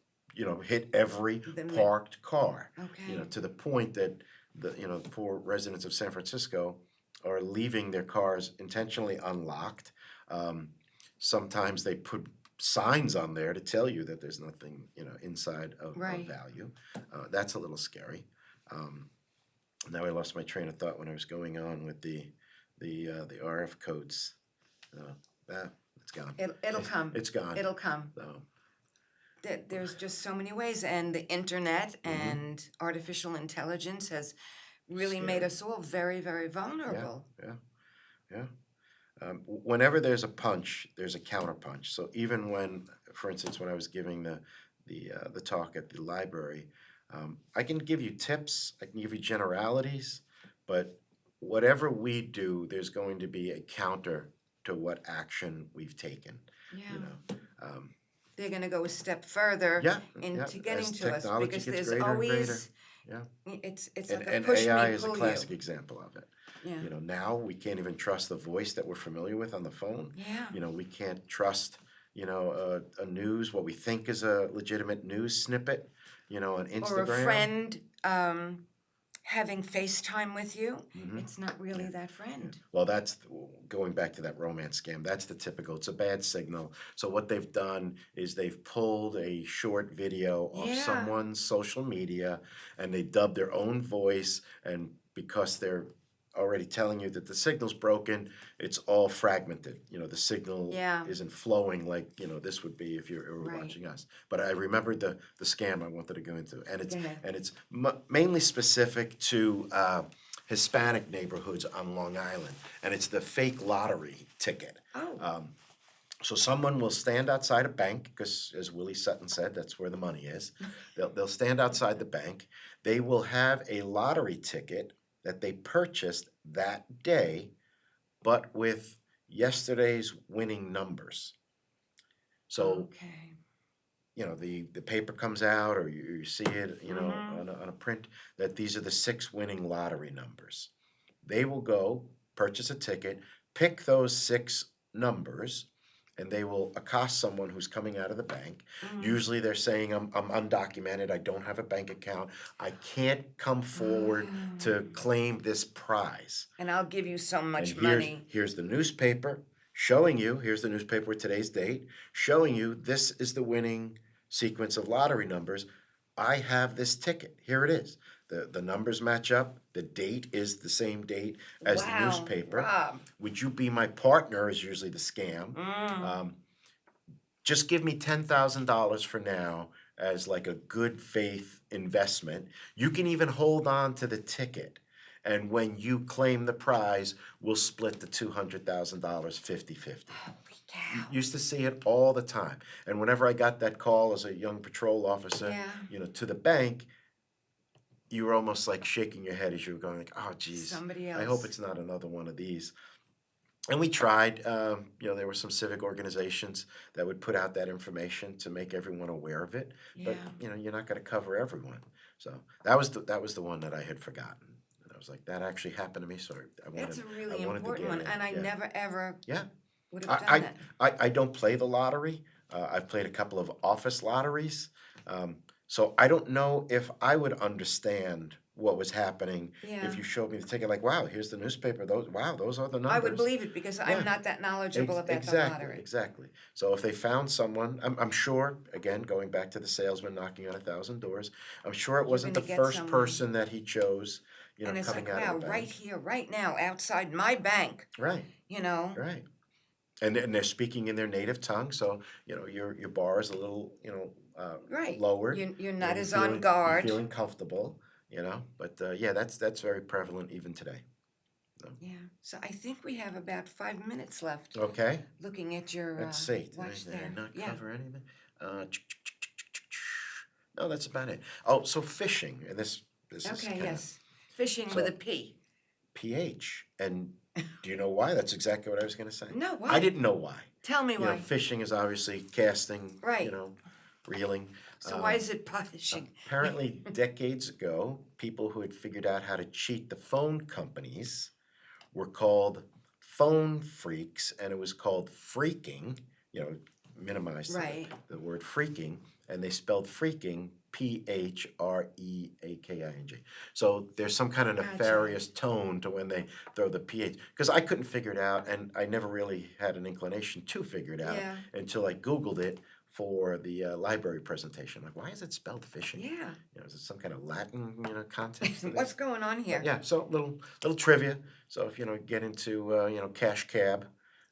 hit every parked car. Okay. To the point that the poor residents of San Francisco are leaving their cars intentionally unlocked. Sometimes they put signs on there to tell you that there's nothing inside of value. That's a little scary. Now I lost my train of thought when I was going on with the RF codes. It's gone. It'll come. It's gone. It'll come. So, There's just so many ways, and the internet and artificial intelligence has really made us all very, very vulnerable. Yeah. Whenever there's a punch, there's a counter punch. So even when, for instance, when I was giving the talk at the library, I can give you tips, I can give you generalities, but whatever we do, there's going to be a counter to what action we've taken. Yeah. They're going to go a step further into getting as to us technology because gets there's greater and greater. always it's like a And push AI me is a pull classic you. example of it. Yeah. Now we can't even trust the voice that we're familiar with on the phone. Yeah. We can't trust, a news, what we think is a legitimate news snippet, on Instagram. Or a friend having FaceTime with you. It's not really that friend. Well, that's going back to that romance scam. That's the typical. It's a bad signal. So what they've done is they've pulled a short video of someone's social media, and they dubbed their own voice. And because they're already telling you that the signal's broken, it's all fragmented. The signal isn't flowing like this would be if you were watching us. But I remembered the scam I wanted to go into, and it's mainly specific to Hispanic neighborhoods on Long Island, and it's the fake lottery ticket. So someone will stand outside a bank, because as Willie Sutton said, that's where the money is. They'll stand outside the bank. They will have a lottery ticket that they purchased that day, but with yesterday's winning numbers. So, the paper comes out, or you see it, on a print, that these are the 6 winning lottery numbers. They will go purchase a ticket, pick those 6 numbers, and they will accost someone who's coming out of the bank. Usually they're saying, I'm undocumented, I don't have a bank account, I can't come forward to claim this prize. And I'll give you so much And money. here's the newspaper showing you, here's the newspaper with today's date, showing you this is the winning sequence of lottery numbers. I have this ticket. Here it is. The numbers match up. The date is the same date as the newspaper. Rob. Would you be my partner is usually the scam. Just give me $10,000 for now as like a good faith investment. You can even hold on to the ticket. And when you claim the prize, we'll split the $200,000 50-50. Holy cow. Used to see it all the time. And whenever I got that call as a young patrol officer, to the bank, you were almost like shaking your head as you were going like, oh, geez, Somebody else. I hope it's not another one of these. And we tried, there were some civic organizations that would put out that information to make everyone aware of it. But, Yeah. you're not gonna cover everyone. So that was the one that I had forgotten. And I was like, that actually happened to me, so That's a I really wanted to important get one, in. and I Yeah. never ever Yeah. would have done I, that. I don't play the lottery. I've played a couple of office lotteries. So I don't know if I would understand what was happening Yeah. if you showed me the ticket, like, wow, here's the newspaper, those are the I would numbers. believe it because I'm Yeah, not that knowledgeable about the exactly, lottery. exactly. So if they found someone, I'm sure, again, going back to the salesman knocking on 1,000 doors, I'm sure it You're wasn't the gonna get first someone. person that he chose, And it's coming like, out of wow, the right bank. here, right now, outside my bank, Right, you know? right. And they're speaking in their native tongue, so your bar is a little Right. lowered. You're not You're as on you're guard. feeling comfortable. But yeah, that's very prevalent even today. So, Yeah. So I think we have about 5 minutes left. okay, Looking at your let's see. watch Did I there. not Yeah. cover anything? No, that's about it. Oh, so fishing, and this is Okay. kind of Yes. Fishing with a so P. pH, and do you know why? That's exactly what I was going to say. No. I Why? didn't know why. Tell me why. Fishing is obviously casting, Right. reeling. So why is it fishing? Apparently, decades ago, people who had figured out how to cheat the phone companies were called phone freaks, and it was called freaking, minimized to Right. the word freaking, and they spelled freaking Phreaking. So there's some kind of Gotcha. nefarious tone to when they throw the PH, because I couldn't figure it out, and I never really had an inclination to figure it out Yeah. until I Googled it for the library presentation. Like, why is it spelled fishing? Yeah. Is it some kind of Latin, context to What's this? going on here? But yeah, so little trivia. So if get into cash cab,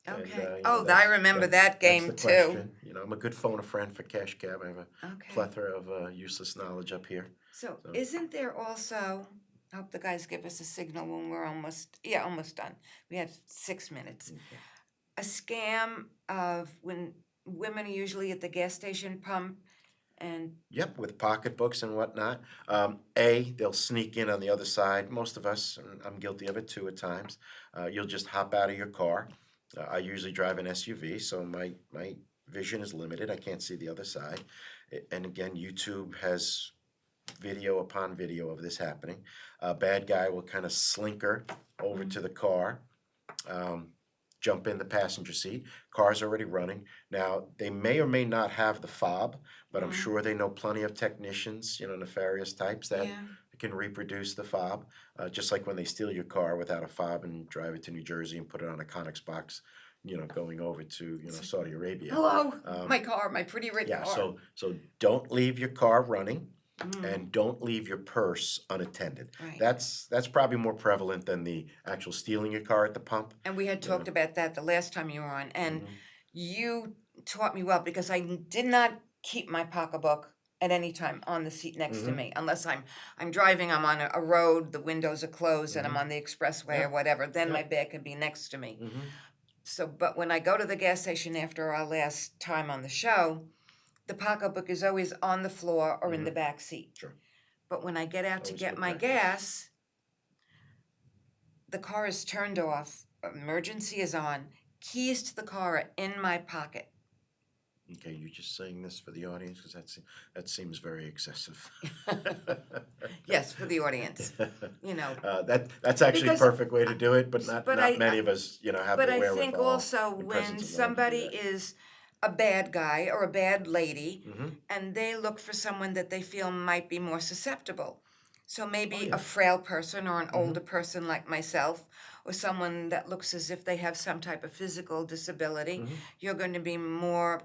and Okay. Oh, I remember that that's the game too. question. I'm a good phone a friend for cash cab. I have a Okay. plethora of useless knowledge up here. So So isn't there also, I hope the guys give us a signal when we're almost done. We have 6 minutes. okay. A scam of when women are usually at the gas station pump and Yep, with pocketbooks and whatnot. They'll sneak in on the other side. Most of us, and I'm guilty of it too at times. You'll just hop out of your car. I usually drive an SUV, so my vision is limited. I can't see the other side. And again, YouTube has video upon video of this happening. A bad guy will kind of slinker over to the car, um, jump in the passenger seat. Car's already running. Now, they may or may not have the fob, but I'm sure they know plenty of technicians, nefarious types that yeah. can reproduce the fob. Just like when they steal your car without a fob and drive it to New Jersey and put it on a Conex box, going over to, Saudi Arabia. Hello, Um, my car, my pretty red yeah, car. so don't leave your car running, Mm, and don't leave your purse unattended. right. That's probably more prevalent than the actual stealing your car at the pump. And we had You know. talked about that the last time you were on, and Mhm. you taught me well because I did not keep my pocketbook at any time on the seat next to Mhm. me unless I'm driving, I'm on a road, the windows are closed, and I'm Mhm. on the expressway or Yep. whatever. Then my Yep. bag can be next to me. Mhm. So, but when I go to the gas station after our last time on the show, the pocketbook is always on the floor or in the Mhm. back seat. Sure. But when I get out to Always get good my practice. gas, the car is turned off, emergency is on, keys to the car are in my pocket. Okay, you're just saying this for the audience because that seems very excessive. Yes, for the audience, you know. That's actually a Because perfect way to do it, but not but not I many of us have but the I think wherewithal also and when presence of mind to do somebody that. is a bad guy or a bad lady Mm-hmm. and they look for someone that they feel might be more susceptible. So Oh maybe yeah. a frail person or an Mm-hmm. older person like myself or someone that looks as if they have some type of physical disability, Mm-hmm. you're going to be more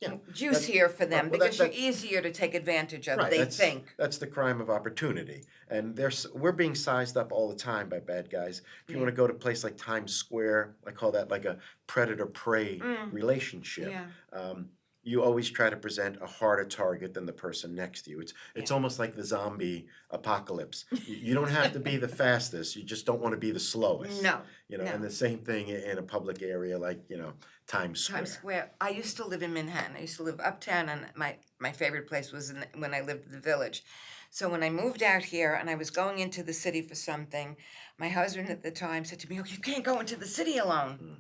Yeah. That juicier for well, them well because you're that easier to take advantage of, right. they That's think. that's the crime of opportunity, and we're being sized up all the time by bad guys. If you Yeah. want to go to a place like Times Square, I call that like a predator prey Mm, relationship. yeah, Um, you always try to present a harder target than the person next to you. It's yeah. almost like the zombie apocalypse. You don't have to be the fastest. You just don't want to be the slowest. No, And no. the same thing in a public area like Times Times Square. Square. I used to live in Manhattan. I used to live uptown, and my favorite place was when I lived in the Village. So when I moved out here and I was going into the city for something, my husband at the time said to me, "Oh, you can't go into the city alone." Mm.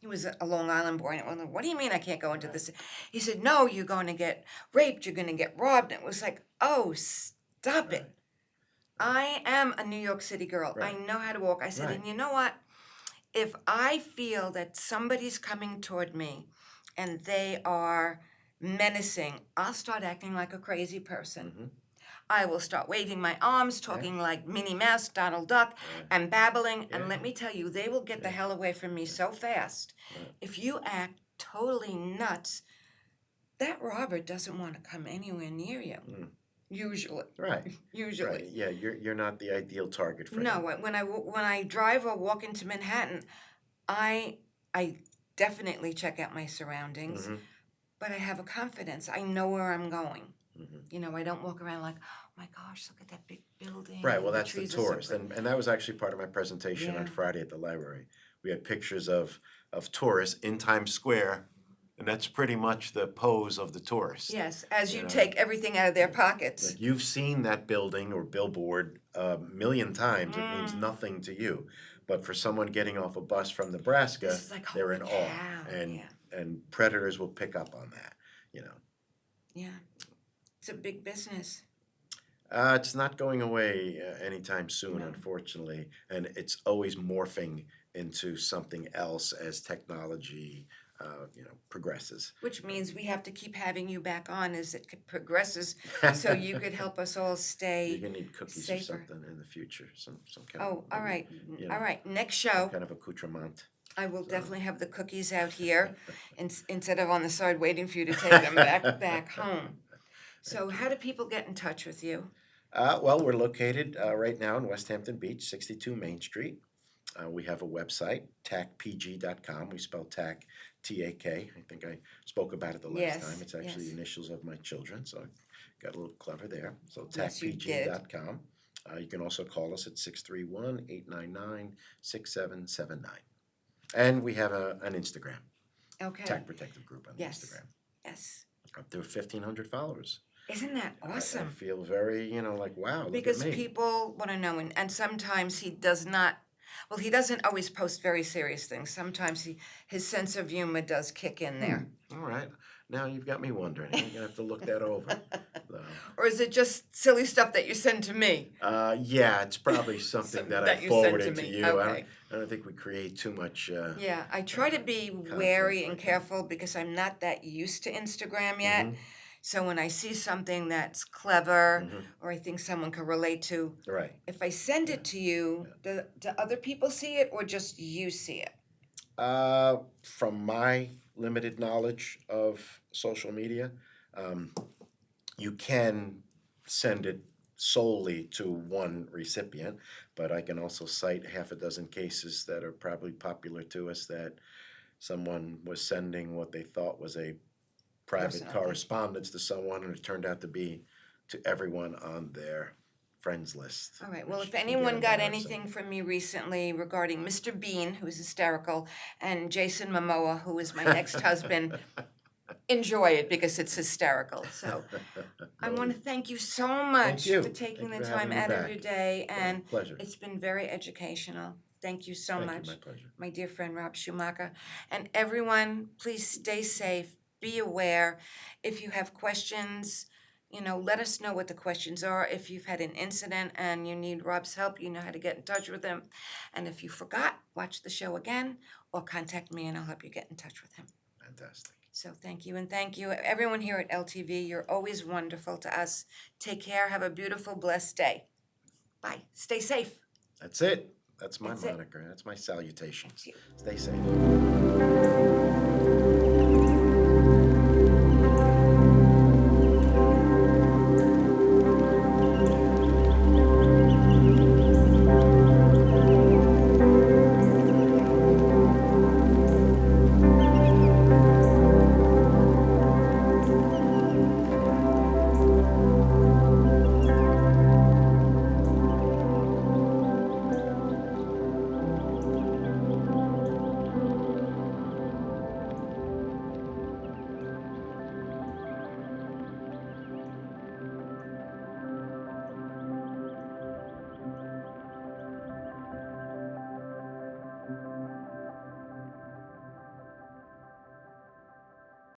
He was a Long Island boy, and I went, "What do you mean I can't go into the city?" He said, "No, you're going to get raped, you're going to get robbed." And it was like, "Oh, stop Right. it. I am a New York City girl. I Right. know how to walk." I said, Right. "And you know what? If I feel that somebody's coming toward me and they are menacing, I'll start acting like a crazy person. Mhm. I will start waving my arms, Yeah. talking like Minnie Mouse, Donald Duck, Right. and babbling. And Yeah. let me tell you, they will get the Yeah. hell away from me so fast. Right. If you act totally nuts, that robber doesn't want to come anywhere near you. Mm. Usually. Right. Usually. Right. Yeah, you're not the ideal target for No, him. when I drive or walk into Manhattan, I definitely check out my surroundings, Mhm. but I have a confidence. I know where I'm going. Mhm. You know, I don't walk around like, "Oh my gosh, look at that big building Right, and well, the that's the trees are so tourist, pretty." and that was actually part of my presentation on Yeah. Friday at the library. We had pictures of tourists in Times Square, and that's pretty much the pose of the tourist. Yes, as You you know, take everything out of their pockets. like you've seen that building or billboard a million times. It means Mm, nothing to you, but for someone getting off a bus from this Nebraska, is like, they're holy in awe, cow. and Yeah, predators will pick up on that. You know. yeah. It's a big business. It's not going away anytime soon, No. unfortunately, and it's always morphing into something else as technology, progresses. Which means we have to keep having you back on as it progresses so you could help us all You're stay gonna need cookies or safer. something in the future, some kind of Oh, all maybe, right. you All know, right. Next some show, kind of accoutrement. I will So. definitely have the cookies out here instead of on the side waiting for you to take them back home. So, Thank you. how do people get in touch with you? Well, we're located right now in West Hampton Beach, 62 Main Street. We have a website, tacpg.com. We spell tac TAK. I think I spoke about it the last time. Yes, It's actually the yes, initials of my children, so I got a little clever there. So yes, you did. tacpg.com. You can also call us at 631-899-6779. And we have an Instagram, Okay. TAC Protective Group on the Yes, Instagram. yes. Up to 1,500 followers. Isn't that I awesome? feel very, like, wow, look at Because me. people want to know, and sometimes he does not. Well, he doesn't always post very serious things. Sometimes his sense of humor does kick in there. All right. Now you've got me wondering. I'm gonna have to look that over. So, Or is it just silly stuff that you send to me? yeah, it's probably something that I That you send to forwarded to me. you. Okay. I don't think we create too much. Yeah, I try to be Content wary and like that. careful because I'm not that used to Instagram yet. Mm-hmm. So when I see something that's clever Mm-hmm. or I think someone could relate to, Right. if I send Yeah. it to you, do other people see it or just you see it? From my limited knowledge of social media, um, you can send it solely to one recipient, but I can also cite half a dozen cases that are probably popular to us that someone was sending what they thought was a private Personal thing. correspondence to someone, and it turned out to be to everyone on their friends list. All right. Well, which if can get anyone got embarrassing. anything from me recently regarding Mr. Bean, who is hysterical, and Jason Momoa, who is my next husband, enjoy it because it's hysterical. So I want to Noted. thank you so Thank much you. for taking Thank you the for time having me out of your back. day, and Pleasure. it's been very educational. Thank you so Thank you. much, My pleasure. my dear friend Rob Schumacher. And everyone, please stay safe, be aware. If you have questions, let us know what the questions are. If you've had an incident and you need Rob's help, you know how to get in touch with him. And if you forgot, watch the show again or contact me and I'll help you get in touch with him. Fantastic. So thank you, and thank you, everyone here at LTV. You're always wonderful to us. Take care. Have a beautiful, blessed day. Bye. Stay safe. That's it. That's my That's it. moniker. That's my salutations. Thank you. Stay safe.